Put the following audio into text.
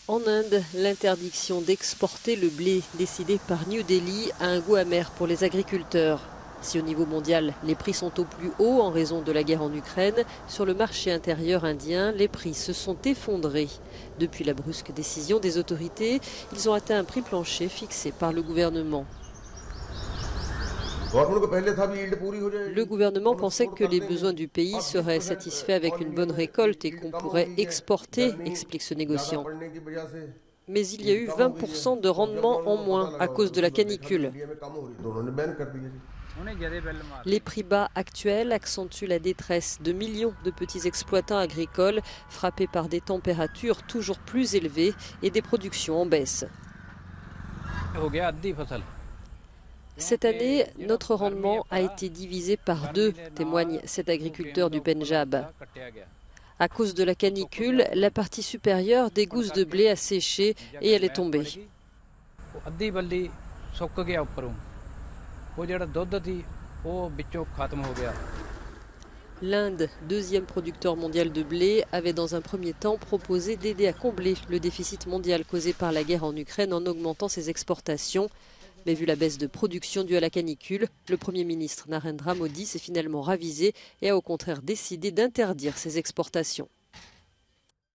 En Inde, l'interdiction d'exporter le blé décidée par New Delhi a un goût amer pour les agriculteurs. Si au niveau mondial, les prix sont au plus haut en raison de la guerre en Ukraine, sur le marché intérieur indien, les prix se sont effondrés. Depuis la brusque décision des autorités, ils ont atteint un prix plancher fixé par le gouvernement. Le gouvernement pensait que les besoins du pays seraient satisfaits avec une bonne récolte et qu'on pourrait exporter, explique ce négociant. Mais il y a eu 20% de rendement en moins à cause de la canicule. Les prix bas actuels accentuent la détresse de millions de petits exploitants agricoles frappés par des températures toujours plus élevées et des productions en baisse. Cette année, notre rendement a été divisé par 2, témoigne cet agriculteur du Pendjab. À cause de la canicule, la partie supérieure des gousses de blé a séché et elle est tombée. L'Inde, deuxième producteur mondial de blé, avait dans un premier temps proposé d'aider à combler le déficit mondial causé par la guerre en Ukraine en augmentant ses exportations. Mais vu la baisse de production due à la canicule, le Premier ministre Narendra Modi s'est finalement ravisé et a au contraire décidé d'interdire ses exportations.